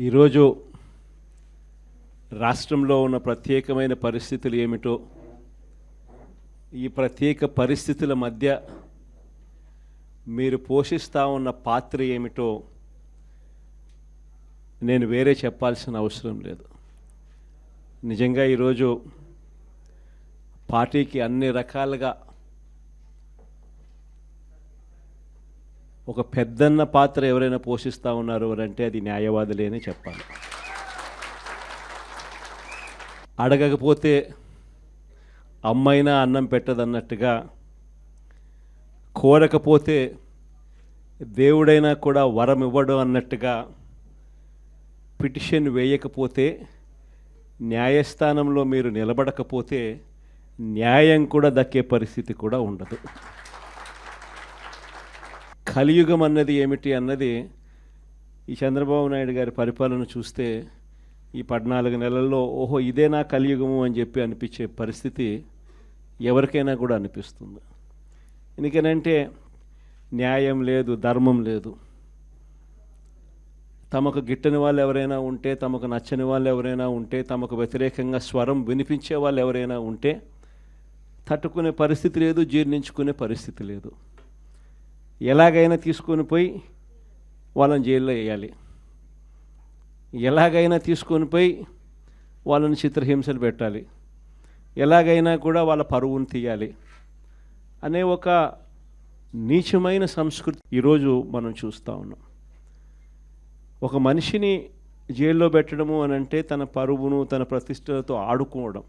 ఈరోజు రాష్ట్రంలో ఉన్న ప్రత్యేకమైన పరిస్థితులు ఏమిటో, ఈ ప్రత్యేక పరిస్థితుల మధ్య మీరు పోషిస్తూ ఉన్న పాత్ర ఏమిటో నేను వేరే చెప్పాల్సిన అవసరం లేదు. నిజంగా ఈరోజు పార్టీకి అన్ని రకాలుగా ఒక పెద్దన్న పాత్ర ఎవరైనా పోషిస్తూ ఉన్నారు అంటే అది న్యాయవాదులే అని చెప్పాలి. అడగకపోతే అమ్మైనా అన్నం పెట్టదన్నట్టుగా, కోరకపోతే దేవుడైనా కూడా వరం ఇవ్వడు అన్నట్టుగా, పిటిషన్ వేయకపోతే, న్యాయస్థానంలో మీరు నిలబడకపోతే న్యాయం కూడా దక్కే పరిస్థితి కూడా ఉండదు. కలియుగం అన్నది ఏమిటి అన్నది ఈ చంద్రబాబు నాయుడు గారి పరిపాలన చూస్తే ఈ 14 నెలల్లో ఓహో ఇదే నా కలియుగము అని చెప్పి అనిపించే పరిస్థితి ఎవరికైనా కూడా అనిపిస్తుంది. ఎందుకనంటే న్యాయం లేదు, ధర్మం లేదు. తమకు గిట్టని వాళ్ళు ఎవరైనా ఉంటే, తమకు నచ్చని వాళ్ళు ఎవరైనా ఉంటే, తమకు వ్యతిరేకంగా స్వరం వినిపించే వాళ్ళు ఎవరైనా ఉంటే తట్టుకునే పరిస్థితి లేదు, జీర్ణించుకునే పరిస్థితి లేదు. ఎలాగైనా తీసుకొని పోయి వాళ్ళని జైల్లో వేయాలి, ఎలాగైనా తీసుకొని పోయి వాళ్ళని చిత్రహింసలు పెట్టాలి, ఎలాగైనా కూడా వాళ్ళ పరువును తీయాలి అనే ఒక నీచమైన సంస్కృతి ఈరోజు మనం చూస్తూ ఉన్నాం. ఒక మనిషిని జైల్లో పెట్టడము అని అంటే తన పరువును, తన ప్రతిష్టలతో ఆడుకోవడం.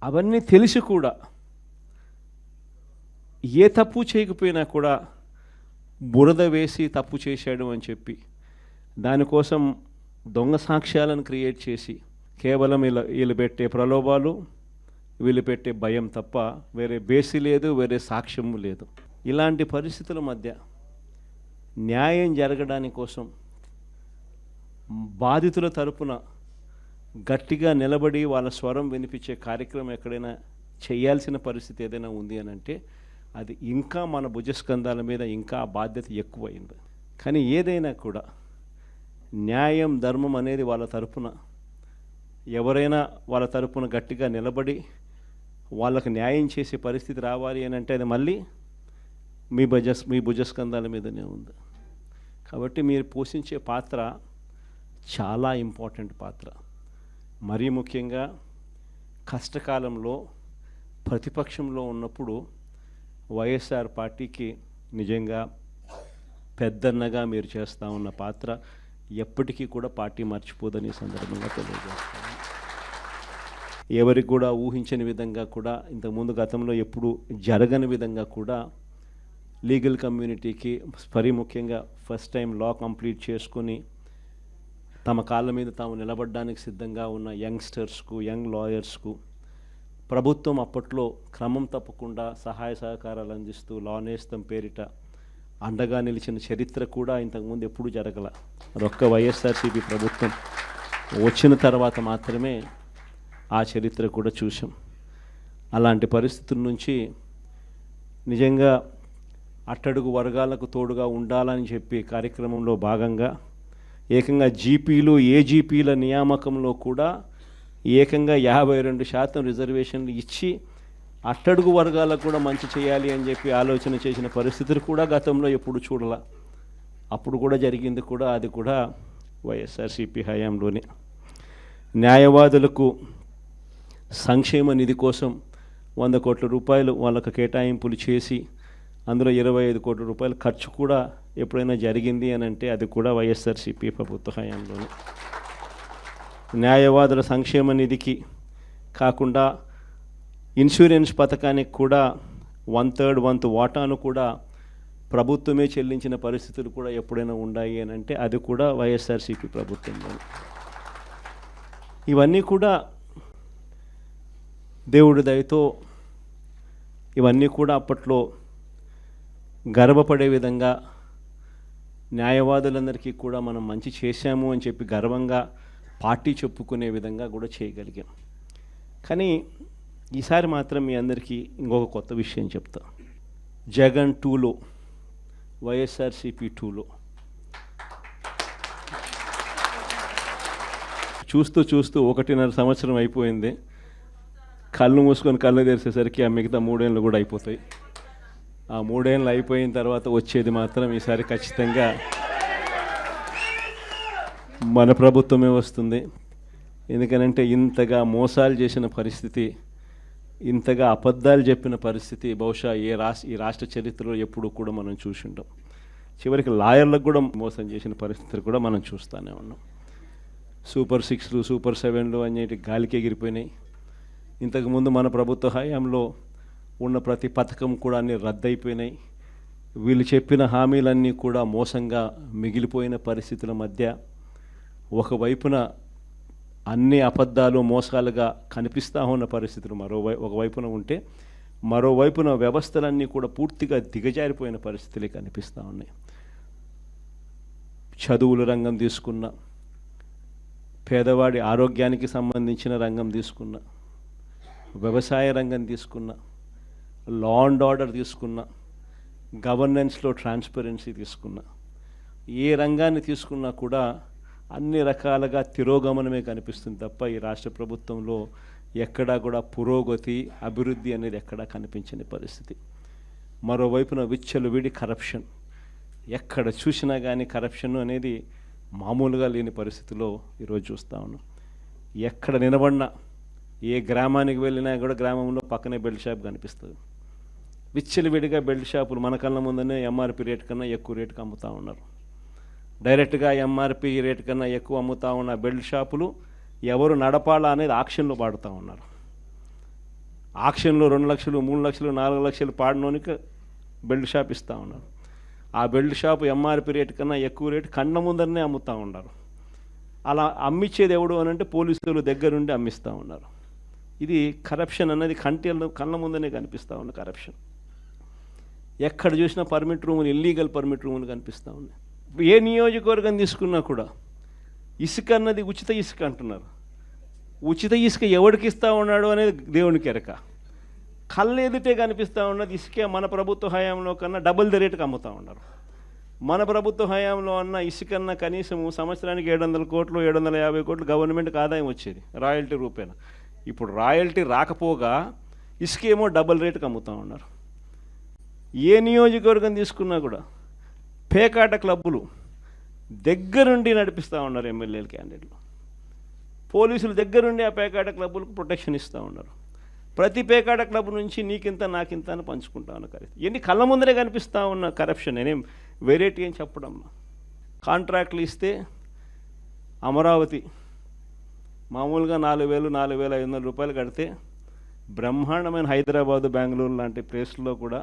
అవన్నీ తెలిసి కూడా ఏ తప్పు చేయకపోయినా కూడా బురద వేసి తప్పు చేశాడు అని చెప్పి దానికోసం దొంగ సాక్ష్యాలను క్రియేట్ చేసి కేవలం వీళ్ళు పెట్టే ప్రలోభాలు, వీళ్ళు పెట్టే భయం తప్ప వేరే బేసి లేదు, వేరే సాక్ష్యము లేదు. ఇలాంటి పరిస్థితుల మధ్య న్యాయం జరగడానికి కోసం బాధితుల తరపున గట్టిగా నిలబడి వాళ్ళ స్వరం వినిపించే కార్యక్రమం ఎక్కడైనా చేయాల్సిన పరిస్థితి ఏదైనా ఉంది అని అంటే అది ఇంకా మన భుజస్కంధాల మీద ఇంకా ఆ బాధ్యత ఎక్కువైంది. కానీ ఏదైనా కూడా న్యాయం, ధర్మం అనేది వాళ్ళ తరపున ఎవరైనా వాళ్ళ తరపున గట్టిగా నిలబడి వాళ్ళకు న్యాయం చేసే పరిస్థితి రావాలి అని అంటే అది మళ్ళీ మీ భుజస్కంధాల మీదనే ఉంది. కాబట్టి మీరు పోషించే పాత్ర చాలా ఇంపార్టెంట్ పాత్ర. మరీ ముఖ్యంగా కష్టకాలంలో ప్రతిపక్షంలో ఉన్నప్పుడు వైఎస్ఆర్ పార్టీకి నిజంగా పెద్దన్నగా మీరు చేస్తూ ఉన్న పాత్ర ఎప్పటికీ కూడా పార్టీ మర్చిపోదని సందర్భంగా తెలియజేస్తాను. ఎవరికి కూడా ఊహించని విధంగా కూడా, ఇంతకుముందు గతంలో ఎప్పుడు జరగని విధంగా కూడా లీగల్ కమ్యూనిటీకి మరీ ముఖ్యంగా ఫస్ట్ టైం లా కంప్లీట్ చేసుకొని తమ కాళ్ళ మీద తాము నిలబడడానికి సిద్ధంగా ఉన్న యంగ్స్టర్స్కు, యంగ్ లాయర్స్కు ప్రభుత్వం అప్పట్లో క్రమం తప్పకుండా సహాయ సహకారాలు అందిస్తూ లా నేస్తం పేరిట అండగా నిలిచిన చరిత్ర కూడా ఇంతకుముందు ఎప్పుడూ జరగల. అదొక్క వైఎస్ఆర్సీపీ ప్రభుత్వం వచ్చిన తర్వాత మాత్రమే ఆ చరిత్ర కూడా చూసాం. అలాంటి పరిస్థితుల నుంచి నిజంగా అట్టడుగు వర్గాలకు తోడుగా ఉండాలని చెప్పి కార్యక్రమంలో భాగంగా ఏకంగా జీపీలు, ఏజీపీల నియామకంలో కూడా ఏకంగా 52% రిజర్వేషన్లు ఇచ్చి అట్టడుగు వర్గాలకు కూడా మంచి చేయాలి అని చెప్పి ఆలోచన చేసిన పరిస్థితులు కూడా గతంలో ఎప్పుడు చూడాల. అప్పుడు కూడా జరిగింది కూడా, అది కూడా వైఎస్ఆర్సీపీ హయాంలోనే. న్యాయవాదులకు సంక్షేమ నిధి కోసం 100 కోట్ల రూపాయలు వాళ్ళకు కేటాయింపులు చేసి అందులో 25 కోట్ల రూపాయలు ఖర్చు కూడా ఎప్పుడైనా జరిగింది అని అంటే అది కూడా వైఎస్ఆర్సీపీ ప్రభుత్వ హయాంలోనే. న్యాయవాదుల సంక్షేమ నిధికి కాకుండా ఇన్సూరెన్స్ పథకానికి కూడా 1/3 వంతు వాటాను కూడా ప్రభుత్వమే చెల్లించిన పరిస్థితులు కూడా ఎప్పుడైనా ఉన్నాయి అని అంటే అది కూడా వైఎస్ఆర్సీపీ ప్రభుత్వంలో. ఇవన్నీ కూడా దేవుడి దయతో ఇవన్నీ కూడా అప్పట్లో గర్వపడే విధంగా న్యాయవాదులందరికీ కూడా మనం మంచి చేశాము అని చెప్పి గర్వంగా పార్టీ చెప్పుకునే విధంగా కూడా చేయగలిగాం. కానీ ఈసారి మాత్రం మీ అందరికీ ఇంకొక కొత్త విషయం చెప్తా. జగన్ 2లో వైఎస్ఆర్సీపీ 2లో చూస్తూ చూస్తూ 1.5 సంవత్సరం అయిపోయింది. కళ్ళు మూసుకొని కళ్ళు తెరిచేసరికి ఆ మిగతా 3 ఏళ్ళు కూడా అయిపోతాయి. ఆ 3 ఏళ్ళు అయిపోయిన తర్వాత వచ్చేది మాత్రం ఈసారి ఖచ్చితంగా మన ప్రభుత్వమే వస్తుంది. ఎందుకనంటే ఇంతగా మోసాలు చేసిన పరిస్థితి, ఇంతగా అబద్ధాలు చెప్పిన పరిస్థితి బహుశా ఈ రాష్ట్ర చరిత్రలో ఎప్పుడు కూడా మనం చూసి ఉంటాం. చివరికి లాయర్లకు కూడా మోసం చేసిన పరిస్థితులు కూడా మనం చూస్తూనే ఉన్నాం. సూపర్ 6లు సూపర్ 7లు అనేటి గాలికి ఎగిరిపోయినాయి. ఇంతకుముందు మన ప్రభుత్వ హయాంలో ఉన్న ప్రతి పథకం కూడా అన్నీ రద్దయిపోయినాయి. వీళ్ళు చెప్పిన హామీలన్నీ కూడా మోసంగా మిగిలిపోయిన పరిస్థితుల మధ్య ఒకవైపున అన్ని అబద్ధాలు మోసాలుగా కనిపిస్తూ ఉన్న పరిస్థితులు ఒకవైపున ఉంటే, మరోవైపున వ్యవస్థలన్నీ కూడా పూర్తిగా దిగజారిపోయిన పరిస్థితులు కనిపిస్తూ ఉన్నాయి. చదువుల రంగం తీసుకున్న, పేదవాడి ఆరోగ్యానికి సంబంధించిన రంగం తీసుకున్న, వ్యవసాయ రంగం తీసుకున్న, లా అండ్ ఆర్డర్ తీసుకున్న, గవర్నెన్స్లో ట్రాన్స్పరెన్సీ తీసుకున్న, ఏ రంగాన్ని తీసుకున్నా కూడా అన్ని రకాలుగా తిరోగమనమే కనిపిస్తుంది తప్ప ఈ రాష్ట్ర ప్రభుత్వంలో ఎక్కడా కూడా పురోగతి, అభివృద్ధి అనేది ఎక్కడా కనిపించని పరిస్థితి. మరోవైపున విచ్చలవిడి కరప్షన్, ఎక్కడ చూసినా కానీ కరప్షన్ అనేది మామూలుగా లేని పరిస్థితిలో ఈరోజు చూస్తూ ఉన్నాం. ఎక్కడ నిలబడినా, ఏ గ్రామానికి వెళ్ళినా కూడా గ్రామంలో పక్కనే బెల్ట్ షాప్ కనిపిస్తుంది. విచ్చలవిడిగా బెల్ట్ షాపులు మన కళ్ళ ముందనే ఎంఆర్పి రేట్ కన్నా ఎక్కువ రేటుకి అమ్ముతూ ఉన్నారు. డైరెక్ట్గా ఎంఆర్పి రేట్ కన్నా ఎక్కువ అమ్ముతూ ఉన్న బెల్ట్ షాపులు ఎవరు నడపాలా అనేది ఆక్షన్లో పాడుతూ ఉన్నారు. ఆక్షన్లో 2 లక్షలు 3 లక్షలు 4 లక్షలు పాడినోనికి బెల్ట్ షాప్ ఇస్తూ ఉన్నారు. ఆ బెల్ట్ షాప్ ఎంఆర్పి రేట్ కన్నా ఎక్కువ రేటు కళ్ళ ముందరనే అమ్ముతూ ఉన్నారు. అలా అమ్మించేది ఎవడు అని అంటే పోలీసులు దగ్గరుండి అమ్మిస్తూ ఉన్నారు. ఇది కరప్షన్ అనేది కళ్ళ ముందనే కనిపిస్తూ ఉన్న కరప్షన్. ఎక్కడ చూసినా పర్మిట్ రూములు, ఇల్లీగల్ పర్మిట్ రూములు కనిపిస్తూ ఉన్నాయి. ఏ నియోజకవర్గం తీసుకున్నా కూడా ఇసుక అన్నది ఉచిత ఇసుక అంటున్నారు. ఉచిత ఇసుక ఎవరికి ఇస్తూ ఉన్నాడు అనేది దేవునికి ఎరక. కళ్ళు ఎదుటే కనిపిస్తూ ఉన్నది ఇసుకే మన ప్రభుత్వ హయాంలో కన్నా డబుల్ ది రేటుకి అమ్ముతూ ఉన్నారు. మన ప్రభుత్వ హయాంలో అన్న ఇసుకన్నా కనీసము సంవత్సరానికి 700 కోట్లు 750 కోట్లు గవర్నమెంట్కి ఆదాయం వచ్చేది రాయల్టీ రూపేణ. ఇప్పుడు రాయల్టీ రాకపోగా ఇసుకేమో డబుల్ రేటుకి అమ్ముతూ ఉన్నారు. ఏ నియోజకవర్గం తీసుకున్నా కూడా పేకాట క్లబ్బులు దగ్గరుండి నడిపిస్తూ ఉన్నారు ఎమ్మెల్యేల క్యాండిడేట్లు. పోలీసులు దగ్గరుండి ఆ పేకాట క్లబ్బులకు ప్రొటెక్షన్ ఇస్తూ ఉన్నారు. ప్రతి పేకాట క్లబ్ నుంచి నీకింత నాకింత అని పంచుకుంటా ఉన్న కరెక్ట్. ఎన్ని కళ్ళ ముందరే కనిపిస్తూ ఉన్న కరప్షన్. నేనేం వెరైటీ అని చెప్పడం. కాంట్రాక్ట్లు ఇస్తే అమరావతి మామూలుగా 4,000 4,500 రూపాయలు కడితే బ్రహ్మాండమైన హైదరాబాదు బెంగళూరు లాంటి ప్లేస్లో కూడా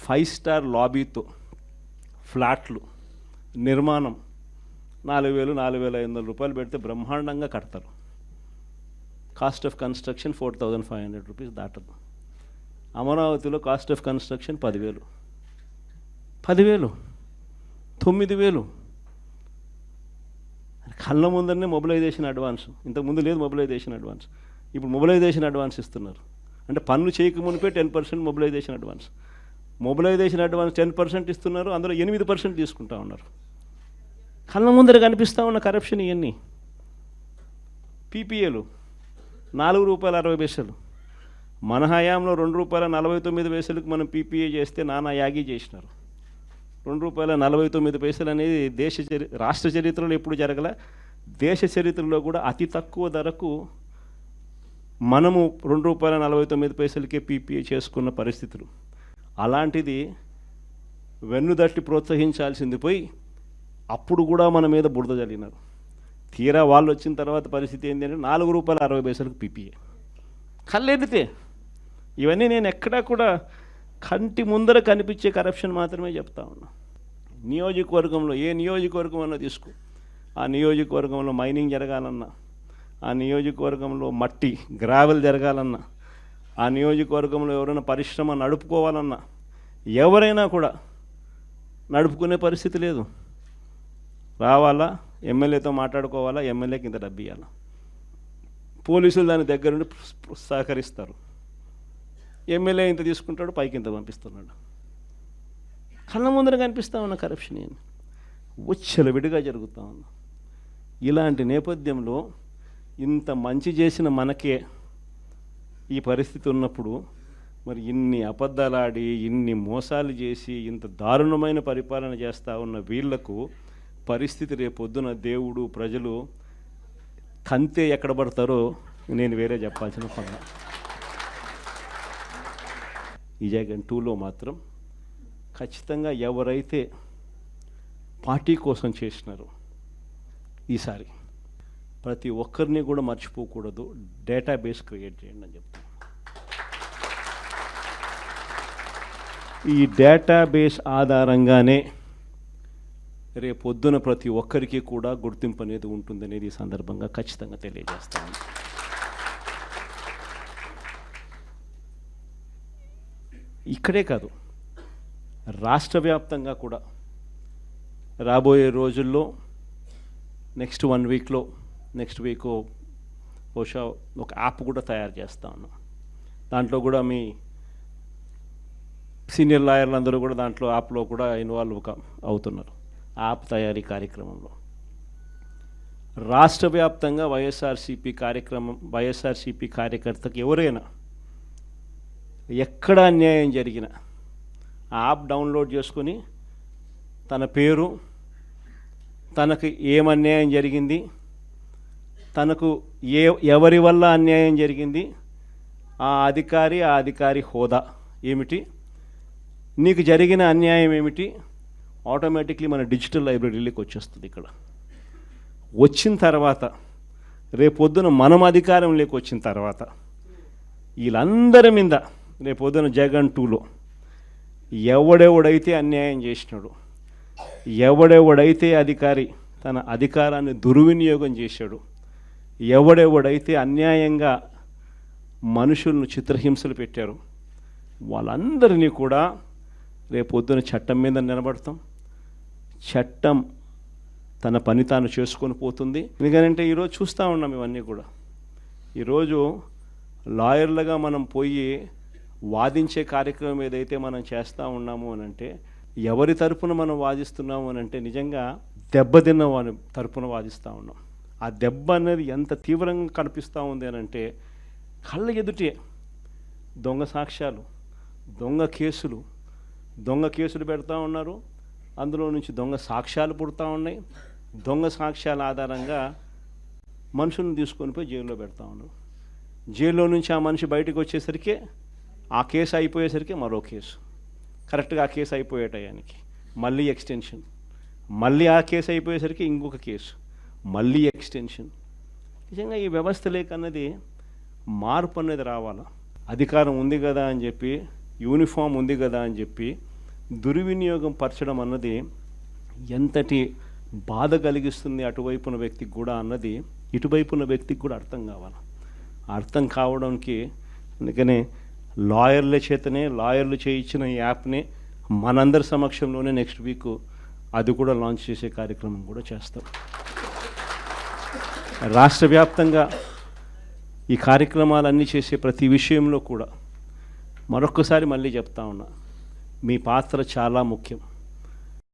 5 స్టార్ లాబీతో ఫ్లాట్లు నిర్మాణం 4,000 4,500 రూపాయలు పెడితే బ్రహ్మాండంగా కడతారు. కాస్ట్ ఆఫ్ కన్స్ట్రక్షన్ 4,500 రూపీస్ దాటదు. అమరావతిలో కాస్ట్ ఆఫ్ కన్స్ట్రక్షన్ 10,000 9,000. కళ్ళ ముందరనే మొబిలైజేషన్ అడ్వాన్స్. ఇంతకుముందు లేదు మొబిలైజేషన్ అడ్వాన్స్, ఇప్పుడు మొబిలైజేషన్ అడ్వాన్స్ ఇస్తున్నారు. అంటే పన్ను చేయకమునిపే 10% మొబిలైజేషన్ అడ్వాన్స్. మొబిలైజేషన్ అడ్వాన్స్ 10% ఇస్తున్నారు, అందులో 8% తీసుకుంటా ఉన్నారు. కళ్ళ ముందర కనిపిస్తూ ఉన్న కరప్షన్ ఇవన్నీ. పీపీఏలు ₹4.60. మన హయాంలో ₹2.49 మనం పీపీఏ చేస్తే నానా యాగి చేసినారు. ₹2.49 అనేది రాష్ట్ర చరిత్రలో ఎప్పుడు జరగల. దేశ చరిత్రలో కూడా అతి తక్కువ ధరకు మనము ₹2.49 పీపీఏ చేసుకున్న పరిస్థితులు. అలాంటిది వెన్నుదట్టి ప్రోత్సహించాల్సింది పోయి అప్పుడు కూడా మన మీద బురద జల్లినారు. తీరా వాళ్ళు వచ్చిన తర్వాత పరిస్థితి ఏంటి అంటే ₹4.60 పీపీఏ. కళ్ళెదితే ఇవన్నీ నేను ఎక్కడా కూడా కంటి ముందర కనిపించే కరప్షన్ మాత్రమే చెప్తా ఉన్నా. నియోజకవర్గంలో ఏ నియోజకవర్గం అన్నా తీసుకో, ఆ నియోజకవర్గంలో మైనింగ్ జరగాలన్నా, ఆ నియోజకవర్గంలో మట్టి గ్రావెల్ జరగాలన్నా, ఆ నియోజకవర్గంలో ఎవరైనా పరిశ్రమ నడుపుకోవాలన్నా ఎవరైనా కూడా నడుపుకునే పరిస్థితి లేదు. రావాలా, ఎమ్మెల్యేతో మాట్లాడుకోవాలా, ఎమ్మెల్యేకి ఇంత డబ్బు ఇవ్వాలా. పోలీసులు దాని దగ్గరుండి సహకరిస్తారు. ఎమ్మెల్యే ఇంత తీసుకుంటాడు, పైకి ఇంత పంపిస్తున్నాడు. కళ్ళ ముందర కనిపిస్తూ ఉన్న కరప్షన్ విచ్చలవిడిగా జరుగుతూ ఉంది. ఇలాంటి నేపథ్యంలో ఇంత మంచి చేసిన మనకే ఈ పరిస్థితి ఉన్నప్పుడు మరి ఇన్ని అబద్ధాలాడి ఇన్ని మోసాలు చేసి ఇంత దారుణమైన పరిపాలన చేస్తూ ఉన్న వీళ్లకు పరిస్థితి రేపొద్దున దేవుడు ప్రజలు తంతే ఎక్కడ పడతారో నేను వేరే చెప్పాల్సిన పని. ఈ జగన్ 2లో మాత్రం ఖచ్చితంగా ఎవరైతే పార్టీ కోసం చేసినారో ఈసారి ప్రతి ఒక్కరిని కూడా మర్చిపోకూడదు, డేటాబేస్ క్రియేట్ చేయండి అని చెప్తాను. ఈ డేటాబేస్ ఆధారంగానే రేపొద్దున ప్రతి ఒక్కరికి కూడా గుర్తింపు అనేది ఉంటుందనేది ఈ సందర్భంగా ఖచ్చితంగా తెలియజేస్తాను. ఇక్కడే కాదు, రాష్ట్ర వ్యాప్తంగా కూడా రాబోయే రోజుల్లో నెక్స్ట్ 1 వీక్లో నెక్స్ట్ వీక్ బహుశా ఒక యాప్ కూడా తయారు చేస్తా ఉన్నాం. దాంట్లో కూడా మీ సీనియర్ లాయర్లు అందరూ కూడా దాంట్లో యాప్లో కూడా ఇన్వాల్వ్ అవుతున్నారు. యాప్ తయారీ కార్యక్రమంలో రాష్ట్ర వ్యాప్తంగా వైఎస్ఆర్సీపీ కార్యకర్తకు ఎవరైనా ఎక్కడ అన్యాయం జరిగినా ఆ యాప్ డౌన్లోడ్ చేసుకొని తన పేరు, తనకు ఏం అన్యాయం జరిగింది, తనకు ఎవరి వల్ల అన్యాయం జరిగింది, ఆ అధికారి హోదా ఏమిటి, నీకు జరిగిన అన్యాయం ఏమిటి, ఆటోమేటిక్లీ మన డిజిటల్ లైబ్రరీలోకి వచ్చేస్తుంది. ఇక్కడ వచ్చిన తర్వాత రేపొద్దున మనం అధికారంలోకి వచ్చిన తర్వాత వీళ్ళందరి మీద రేపొద్దున జగన్ 2లో ఎవడెవడైతే అన్యాయం చేసినాడు, ఎవడెవడైతే అధికారి తన అధికారాన్ని దుర్వినియోగం చేశాడు, ఎవడెవడైతే అన్యాయంగా మనుషులను చిత్రహింసలు పెట్టారు, వాళ్ళందరినీ కూడా రేపొద్దున చట్టం మీద నిలబడతాం. చట్టం తన పని తాను చేసుకొని పోతుంది. ఎందుకంటే ఈరోజు చూస్తూ ఉన్నాం ఇవన్నీ కూడా. ఈరోజు లాయర్లుగా మనం పోయి వాదించే కార్యక్రమం ఏదైతే మనం చేస్తూ ఉన్నాము అని అంటే, ఎవరి తరపున మనం వాదిస్తున్నాము అని అంటే నిజంగా దెబ్బతిన్న వాని తరపున వాదిస్తూ ఉన్నాం. ఆ దెబ్బ అనేది ఎంత తీవ్రంగా కనిపిస్తూ ఉంది అని అంటే, కళ్ళ ఎదుటే దొంగ సాక్ష్యాలు, దొంగ కేసులు పెడతా ఉన్నారు. అందులో నుంచి దొంగ సాక్ష్యాలు పుడతా ఉన్నాయి. దొంగ సాక్ష్యాల ఆధారంగా మనుషులను తీసుకొని పోయి జైల్లో పెడతా ఉన్నారు. జైల్లో నుంచి ఆ మనిషి బయటకు వచ్చేసరికి ఆ కేసు అయిపోయేసరికి మరో కేసు, కరెక్ట్గా ఆ కేసు అయిపోయే టయానికి మళ్ళీ ఎక్స్టెన్షన్, మళ్ళీ ఆ కేసు అయిపోయేసరికి ఇంకొక కేసు, మళ్ళీ ఎక్స్టెన్షన్. నిజంగా ఈ వ్యవస్థ లేకన్నది మార్పు అనేది రావాలా. అధికారం ఉంది కదా అని చెప్పి, యూనిఫామ్ ఉంది కదా అని చెప్పి దుర్వినియోగం పరచడం అన్నది ఎంతటి బాధ కలిగిస్తుంది అటువైపున వ్యక్తికి కూడా అన్నది ఇటువైపున వ్యక్తికి కూడా అర్థం కావాలి. అర్థం కావడానికి అందుకనే లాయర్లు చేయించిన ఈ యాప్ని మనందరి సమక్షంలోనే నెక్స్ట్ వీక్ అది కూడా లాంచ్ చేసే కార్యక్రమం కూడా చేస్తాం. రాష్ట్ర వ్యాప్తంగా ఈ కార్యక్రమాలన్నీ చేసే ప్రతి విషయంలో కూడా మరొక్కసారి మళ్ళీ చెప్తా ఉన్నా, మీ పాత్ర చాలా ముఖ్యం.